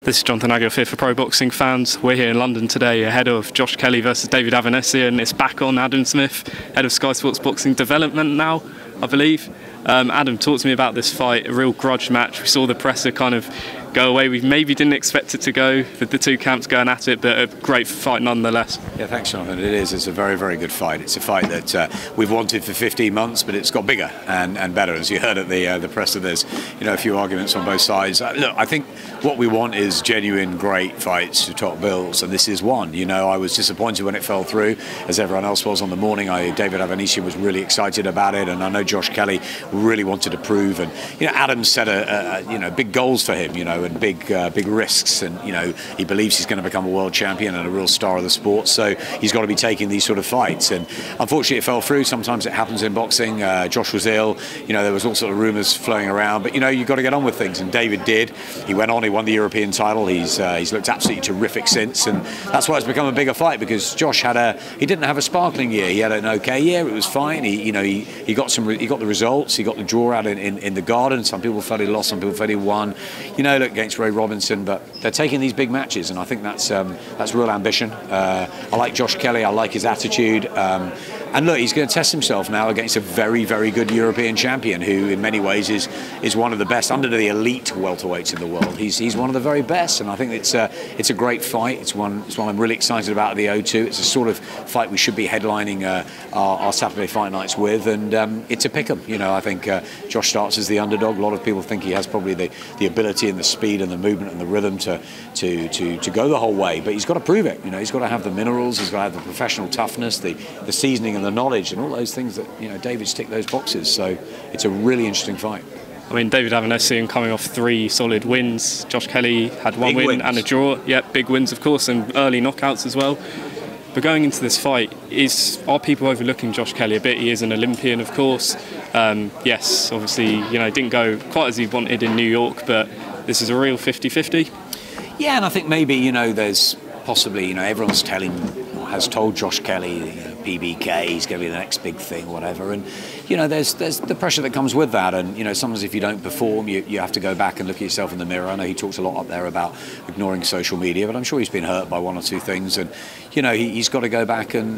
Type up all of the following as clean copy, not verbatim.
This is Jonathan Aguilar here for Pro Boxing Fans. We're here in London today ahead of Josh Kelly versus David Avanesyan. It's back on Adam Smith, head of Sky Sports Boxing Development now, I believe. Adam, talk to me about this fight, a real grudge match. We saw the presser kind of go away. We maybe didn't expect it to go, with the two camps going at it, but a great fight nonetheless. Yeah, thanks, Jonathan. It is. It's a very, very good fight. It's a fight that we've wanted for 15 months, but it's got bigger and better. As you heard at the presser, there's a few arguments on both sides. Look, I think what we want is genuine, great fights to top bills, and this is one. I was disappointed when it fell through, as everyone else was on the morning. David Avanesyan was really excited about it, and I know Josh Kelly really wanted to prove. And Adam set big goals for him, and big risks, and he believes he's going to become a world champion and a real star of the sport. So he's got to be taking these sort of fights. And unfortunately, it fell through. Sometimes it happens in boxing. Josh was ill. There was all sort of rumours flowing around. But you've got to get on with things. And David did. He went on. He won the European title. He's looked absolutely terrific since. And that's why it's become a bigger fight, because Josh he didn't have a sparkling year. He had an okay year. It was fine. He got the results. He got the draw out in the Garden. Some people felt he lost. Some people felt he won. Look, against Ray Robinson. But they're taking these big matches, and I think that's real ambition. I like Josh Kelly. I like his attitude. And look, he's going to test himself now against a very, very good European champion, who in many ways is one of the best under the elite welterweights in the world. He's one of the very best, and I think it's a great fight. It's one I'm really excited about at the O2. It's a sort of fight we should be headlining our Saturday fight nights with, and it's a pick-em. I think Josh starts as the underdog. A lot of people think he has probably the ability and the speed and the movement and the rhythm to go the whole way, but he's got to prove it. He's got to have the minerals. He's got to have the professional toughness, the seasoning, and the knowledge, and all those things that David's ticked those boxes. So it's a really interesting fight. I mean, David Avanesyan coming off 3 solid wins. Josh Kelly had one win and a draw. Yeah, big wins, of course, and early knockouts as well. But going into this fight, are people overlooking Josh Kelly a bit? He is an Olympian, of course. Yes, obviously, didn't go quite as he wanted in New York, but this is a real 50-50. Yeah, and I think maybe, there's possibly, everyone's has told Josh Kelly, PBK, he's going to be the next big thing, whatever. And, there's the pressure that comes with that. And, sometimes if you don't perform, you have to go back and look at yourself in the mirror. I know he talks a lot up there about ignoring social media, but I'm sure he's been hurt by 1 or 2 things. And, he's got to go back and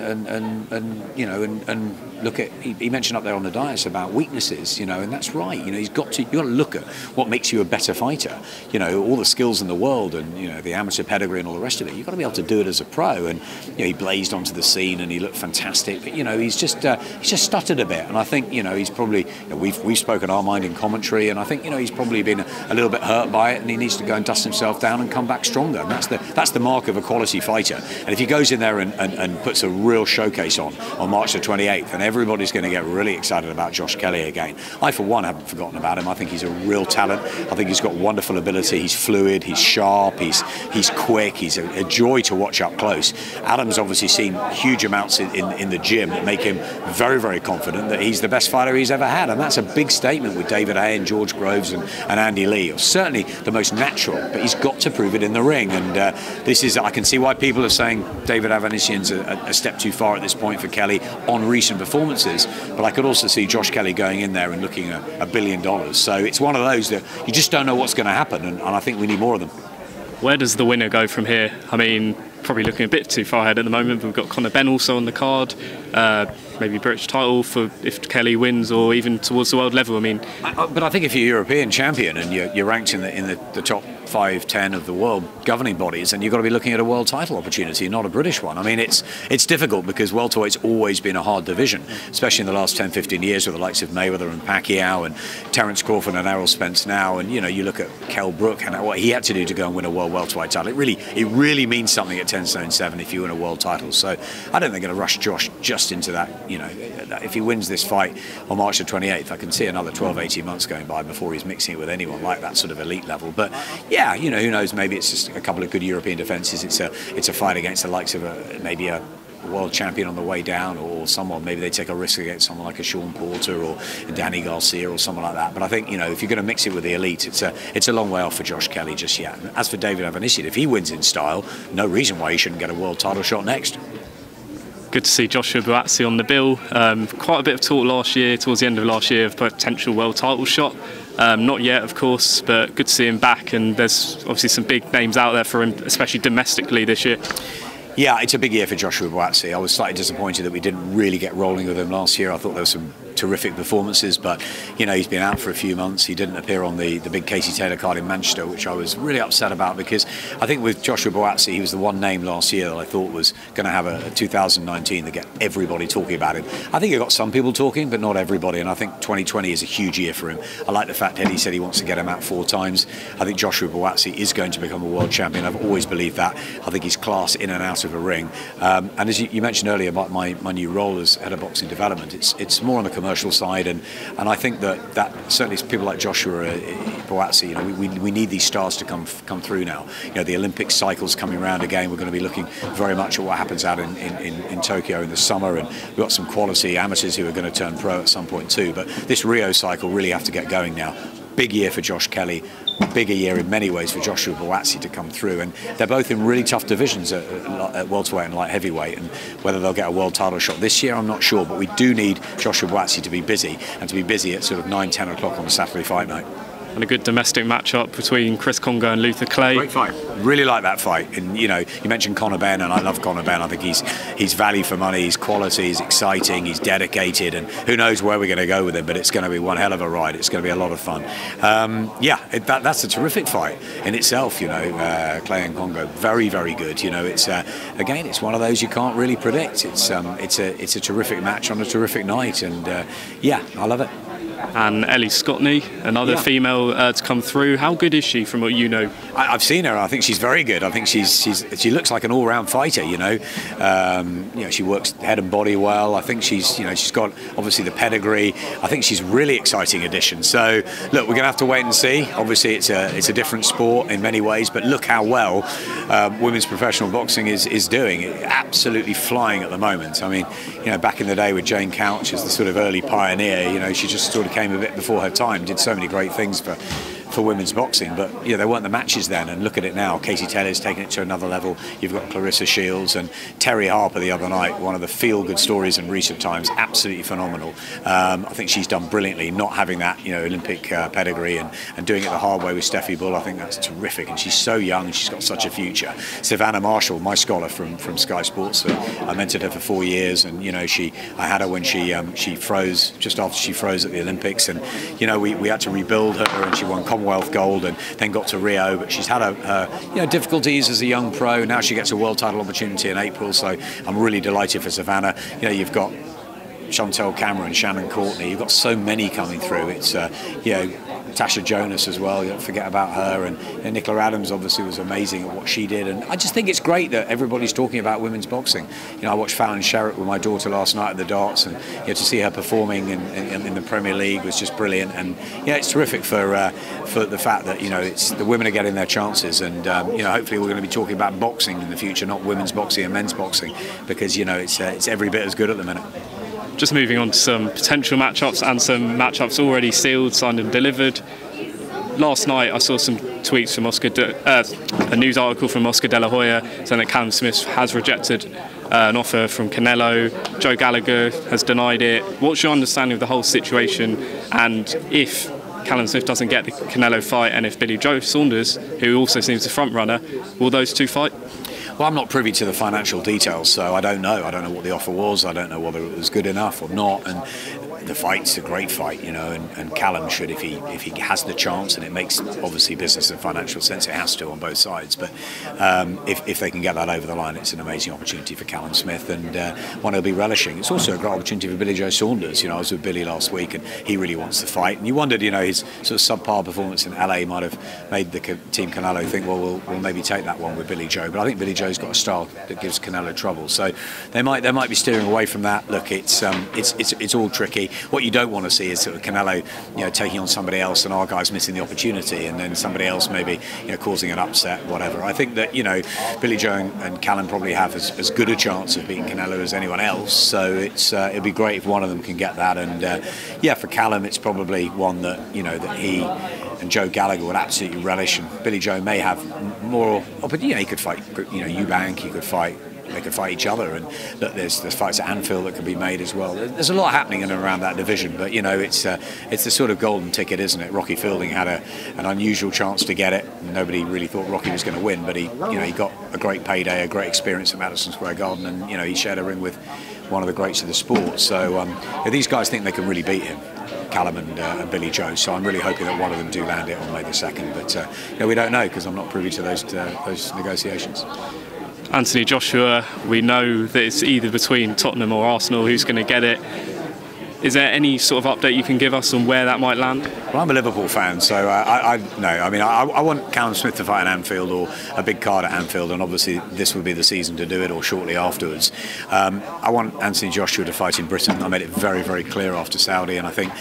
look at, he mentioned up there on the dais about weaknesses, and that's right. You've got to look at what makes you a better fighter. All the skills in the world and, the amateur pedigree and all the rest of it. You've got to be able to do it as a pro. And, he blazed onto the scene and he looked fantastic. But, he's just stuttered a bit. And I think, he's probably, we've spoken our mind in commentary, and I think, he's probably been a little bit hurt by it, and he needs to go and dust himself down and come back stronger. And that's the mark of a quality fighter. And if he goes in there and puts a real showcase on March the 28th, then everybody's going to get really excited about Josh Kelly again. I, for one, haven't forgotten about him. I think he's a real talent. I think he's got wonderful ability. He's fluid, he's sharp, he's quick, he's a joy to watch up close. Adam's obviously seen huge amounts in the gym that make him very, very confident that he's the best fighter he's ever had. And that's a big statement with David A. and George Groves and Andy Lee. Certainly the most natural, but he's got to prove it in the ring. And I can see why people are saying David Avanesyan's a step too far at this point for Kelly on recent performances. But I could also see Josh Kelly going in there and looking at $1 billion. So it's one of those that you just don't know what's going to happen. And I think we need more of them. Where does the winner go from here? I mean, probably looking a bit too far ahead at the moment, but we've got Conor Benn also on the card. Maybe British title for if Kelly wins, or even towards the world level. I mean, but I think if you're European champion and you're ranked in the top 5-10 of the world governing bodies, then you've got to be looking at a world title opportunity, not a British one. I mean, it's difficult because welterweight's always been a hard division, especially in the last 10-15 years with the likes of Mayweather and Pacquiao and Terence Crawford and Errol Spence now. And you look at Kell Brook and what he had to do to go and win a world welterweight title. It really means something at 10 stone 7 if you win a world title. So I don't think they're going to rush Josh just into that. If he wins this fight on March the 28th, I can see another 12-18 months going by before he's mixing it with anyone like that sort of elite level. But yeah, who knows? Maybe it's just a couple of good European defences. It's a fight against the likes of maybe a world champion on the way down, or someone, maybe they take a risk against someone like a Sean Porter or Danny Garcia or someone like that. But I think, if you're going to mix it with the elite, it's a long way off for Josh Kelly just yet. And as for David Avanesyan, if he wins in style, no reason why he shouldn't get a world title shot next. Good to see Joshua-Pulev on the bill. Quite a bit of talk last year, towards the end of last year, of potential world title shot. Not yet, of course, but good to see him back, and there's obviously some big names out there for him, especially domestically this year. Yeah, it's a big year for Joshua Buatsi. I was slightly disappointed that we didn't really get rolling with him last year. I thought there were some terrific performances, but he's been out for a few months. He didn't appear on the big Casey Taylor card in Manchester, which I was really upset about, because I think with Joshua Buatsi, he was the one name last year that I thought was going to have a 2019 that get everybody talking about him. I think he got some people talking, but not everybody, and I think 2020 is a huge year for him. I like the fact that he said he wants to get him out 4 times. I think Joshua Buatsi is going to become a world champion. I've always believed that. I think he's class in and out of a ring. And as you mentioned earlier about my new role as head of boxing development, it's more on the commercial side, and I think that certainly people like Joshua Buatsi, we need these stars to come through now. The Olympic cycle's coming around again. We're going to be looking very much at what happens out in Tokyo in the summer, and we've got some quality amateurs who are going to turn pro at some point too. But this Rio cycle really have to get going now. Big year for Josh Kelly, bigger year in many ways for Joshua Buatsi to come through, and they're both in really tough divisions at welterweight and light heavyweight, and whether they'll get a world title shot this year I'm not sure, but we do need Joshua Buatsi to be busy, and to be busy at sort of 9-10 o'clock on a Saturday fight night. And a good domestic matchup between Chris Congo and Luther Clay. Great fight. Really like that fight. And you mentioned Conor Benn, and I love Conor Benn. I think he's value for money, he's quality, he's exciting, he's dedicated, and who knows where we're going to go with him, but it's going to be one hell of a ride. It's going to be a lot of fun. That's a terrific fight in itself, Clay and Congo. Very, very good. It's again, it's one of those you can't really predict. It's a terrific match on a terrific night, and I love it. And Ellie Scotney, another female to come through. How good is she from what you know? I've seen her. I think she's very good. I think she looks like an all-round fighter. She works head and body well. I think she's got obviously the pedigree. I think she's a really exciting addition. So look, we're going to have to wait and see. Obviously, it's a different sport in many ways, but look how well women's professional boxing is doing. Absolutely flying at the moment. I mean, back in the day with Jane Couch as the sort of early pioneer, she just sort of came a bit before her time, did so many great things for women's boxing, but there weren't the matches then, and look at it now. Casey Taylor's taken it to another level. You've got Clarissa Shields and Terry Harper the other night, one of the feel-good stories in recent times, absolutely phenomenal. I think she's done brilliantly, not having that Olympic pedigree and doing it the hard way with Steffi Bull. I think that's terrific, and she's so young and she's got such a future. Savannah Marshall, my scholar from Sky Sports, I mentored her for 4 years, and I had her when she froze, just after she froze at the Olympics, and we had to rebuild her, and she won Commonwealth gold and then got to Rio, but she's had her difficulties as a young pro. Now she gets a world title opportunity in April, so I'm really delighted for Savannah. You've got Chantel Cameron, Shannon Courtney, you've got so many coming through. It's Tasha Jonas as well, you don't forget about her, and Nicola Adams obviously was amazing at what she did, and I just think it's great that everybody's talking about women's boxing. I watched Fallon Sherritt with my daughter last night at the darts, and to see her performing in the Premier League was just brilliant, and it's terrific for the fact that it's the women are getting their chances, and hopefully we're going to be talking about boxing in the future, not women's boxing and men's boxing, because it's every bit as good at the minute. Just moving on to some potential matchups and some matchups already sealed, signed and delivered. Last night I saw some tweets from a news article from Oscar De La Hoya saying that Callum Smith has rejected an offer from Canelo. Joe Gallagher has denied it. What's your understanding of the whole situation, and if Callum Smith doesn't get the Canelo fight, and if Billy Joe Saunders, who also seems the front runner, will those two fight? Well, I'm not privy to the financial details, so I don't know. I don't know what the offer was. I don't know whether it was good enough or not. And the fight's a great fight, and Callum should, if he has the chance, and it makes obviously business and financial sense, it has to on both sides. But if they can get that over the line, it's an amazing opportunity for Callum Smith, and one he'll be relishing. It's also a great opportunity for Billy Joe Saunders. I was with Billy last week, and he really wants to fight. And you wondered, his sort of subpar performance in LA might have made the team Canelo think, well, we'll maybe take that one with Billy Joe. But I think Billy Joe's got a style that gives Canelo trouble, so they might be steering away from that. Look, it's all tricky. What you don't want to see is sort of Canelo, taking on somebody else, and our guys missing the opportunity, and then somebody else maybe, causing an upset, whatever. I think that Billy Joe and Callum probably have as good a chance of beating Canelo as anyone else. So it'd be great if one of them can get that. And for Callum, it's probably one that that he and Joe Gallagher would absolutely relish. And Billy Joe may have more, but he could fight, Eubank, he could fight could fight each other, and look, there's fights at Anfield that could be made as well. There's a lot happening in and around that division, but it's the sort of golden ticket, isn't it? Rocky Fielding had an unusual chance to get it. Nobody really thought Rocky was going to win, but he got a great payday, a great experience at Madison Square Garden, and he shared a ring with one of the greats of the sport. So these guys think they can really beat him, Callum and Billy Joe. So I'm really hoping that one of them do land it on May the 2nd. But we don't know, because I'm not privy to those negotiations. Anthony Joshua, we know that it's either between Tottenham or Arsenal who's going to get it. Is there any sort of update you can give us on where that might land? Well, I'm a Liverpool fan, so I want Callum Smith to fight in Anfield, or a big card at Anfield, and obviously this would be the season to do it, or shortly afterwards. I want Anthony Joshua to fight in Britain. I made it very, very clear after Saudi, and I think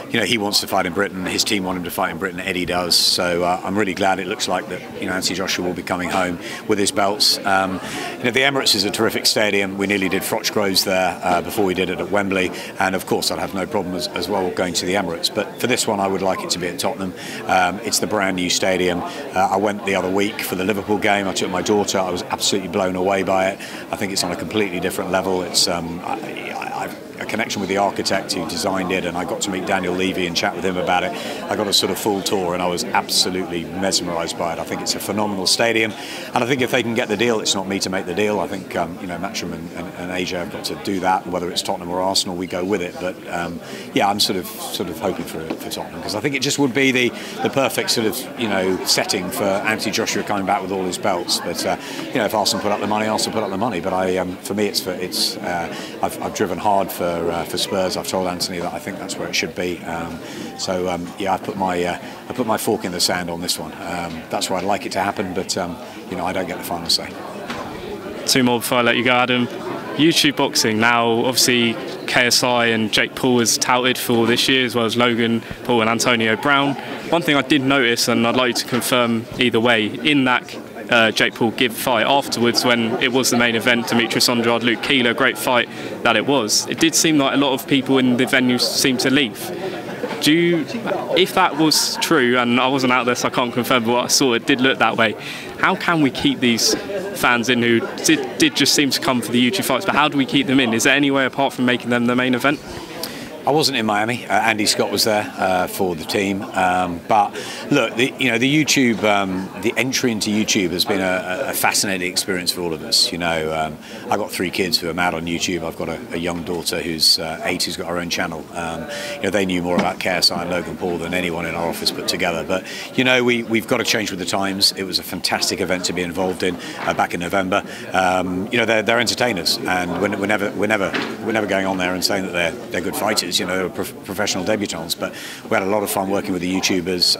he wants to fight in Britain. His team want him to fight in Britain. Eddie does. So I'm really glad it looks like that. Anthony Joshua will be coming home with his belts. The Emirates is a terrific stadium. We nearly did Frochgroves there before we did it at Wembley, and of course I'd have no problem as well going to the Emirates. But for this one, I would like it to be at Tottenham. It's the brand new stadium. I went the other week for the Liverpool game. I took my daughter. I was absolutely blown away by it. I think it's on a completely different level. It's I've a connection with the architect who designed it, and I got to meet Daniel Levy and chat with him about it. I got a sort of full tour, and I was absolutely mesmerised by it. I think it's a phenomenal stadium, and I think if they can get the deal, it's not me to make the deal. I think Matchroom and Asia have got to do that. Whether it's Tottenham or Arsenal, we go with it. But I'm sort of hoping for Tottenham, because I think it just would be the perfect sort of setting for Anthony Joshua coming back with all his belts. But if Arsenal put up the money, Arsenal put up the money. But for me, I've driven hard for Spurs. I've told Anthony that I think that's where it should be. I put my fork in the sand on this one. That's where I'd like it to happen, but I don't get the final say. Two more before I let you go, Adam. YouTube boxing now, obviously KSI and Jake Paul is touted for this year, as well as Logan Paul and Antonio Brown. One thing I did notice, and I'd like you to confirm either way, in that Jake Paul give fight afterwards, when it was the main event, Demetrius Andrade, Luke Keeler, great fight that it was, it did seem like a lot of people in the venue seemed to leave. If that was true, and I wasn't out there so I can't confirm, but what I saw, it did look that way, how can we keep these fans in who did just seem to come for the YouTube fights, but how do we keep them in? Is there any way apart from making them the main event? I wasn't in Miami. Andy Scott was there for the team. But look, the YouTube, the entry into YouTube has been a fascinating experience for all of us. I've got 3 kids who are mad on YouTube. I've got a young daughter who's 8, who's got her own channel. They knew more about KSI and Logan Paul than anyone in our office put together. But we've got to change with the times. It was a fantastic event to be involved in back in November. They're entertainers, and we're never going on there and saying that they're good fighters. They were professional debutants, but we had a lot of fun working with the YouTubers.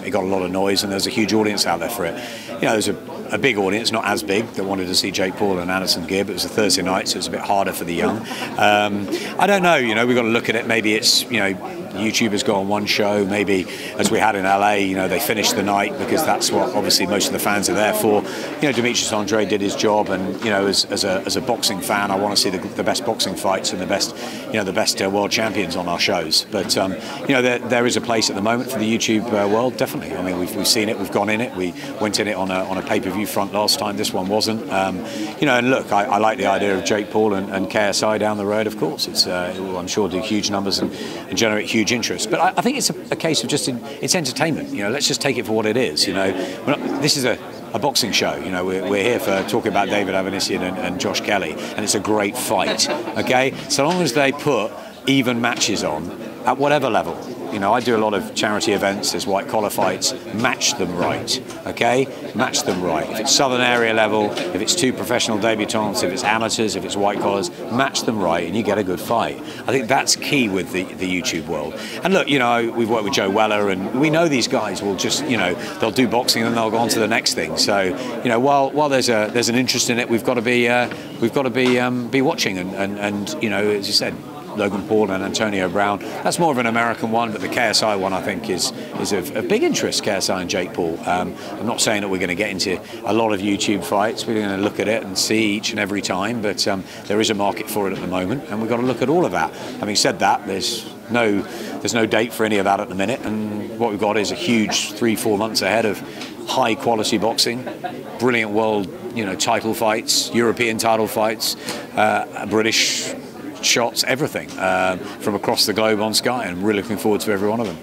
It got a lot of noise, and there's a huge audience out there for it. There's a big audience, not as big, that wanted to see Jake Paul and Anderson Gibb. It was a Thursday night, so it was a bit harder for the young. I don't know. We've got to look at it. Maybe it's YouTubers go on one show. Maybe, as we had in LA, they finish the night, because that's what obviously most of the fans are there for. Demetrius Andrade did his job, and as a boxing fan, I want to see the best boxing fights and the best world champions on our shows. But there is a place at the moment for the YouTube world, definitely. I mean, we've seen it, we've gone in it. We went in it on a pay-per-view front last time. This one wasn't. And look, I like the idea of Jake Paul and KSI down the road. Of course, it will, I'm sure, do huge numbers and generate huge interest. But I think it's a case of just it's entertainment. Let's just take it for what it is. This is a boxing show. We're here for talking about David Avanesyan and Josh Kelly, and it's a great fight. Okay, so long as they put even matches on at whatever level. I do a lot of charity events. There's white collar fights. Match them right, okay? Match them right. If it's Southern area level, if it's 2 professional debutants, if it's amateurs, if it's white collars, match them right, and you get a good fight. I think that's key with the YouTube world. And look, we've worked with Joe Weller, and we know these guys will just, they'll do boxing and then they'll go on to the next thing. So, while there's an interest in it, we've got to be watching, and as you said, Logan Paul and Antonio Brown. That's more of an American one, but the KSI one, I think, is of big interest, KSI and Jake Paul. I'm not saying that we're going to get into a lot of YouTube fights. We're going to look at it and see each and every time, but there is a market for it at the moment, and we've got to look at all of that. Having said that, there's no date for any of that at the minute, and what we've got is a huge 3-4 months ahead of high quality boxing, brilliant world, title fights, European title fights, British shots, everything from across the globe on Sky. And I'm really looking forward to every one of them.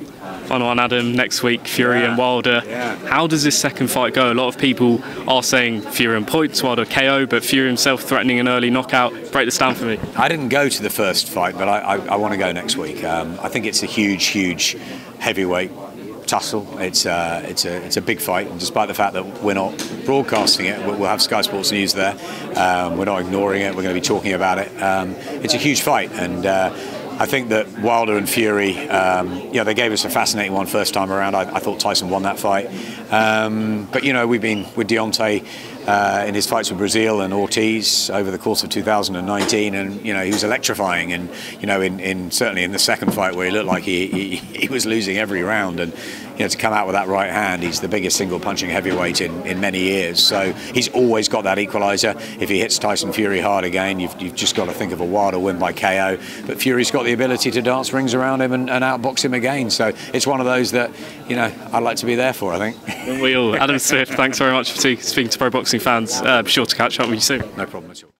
Final one, Adam, next week, Fury and Wilder. How does this second fight go? A lot of people are saying Fury on points, Wilder KO, but Fury himself threatening an early knockout. Break this down for me. I didn't go to the first fight, but I want to go next week. I think it's a huge heavyweight tussle. It's a big fight, and despite the fact that we're not broadcasting it, we'll have Sky Sports News there. We're not ignoring it. We're going to be talking about it. It's a huge fight, and I think that Wilder and Fury, they gave us a fascinating one first time around. I thought Tyson won that fight. But, we've been with Deontay in his fights with Brazil and Ortiz over the course of 2019, and, he was electrifying. And, certainly in the second fight where he looked like he was losing every round, and, to come out with that right hand, he's the biggest single punching heavyweight in many years. So he's always got that equaliser. If he hits Tyson Fury hard again, you've just got to think of a Wilder win by KO. But Fury's got the ability to dance rings around him and outbox him again. So it's one of those that, I'd like to be there for, I think. We all. Adam Swift, thanks very much for speaking to pro boxing fans. Be sure to catch up with you soon. No problem at all.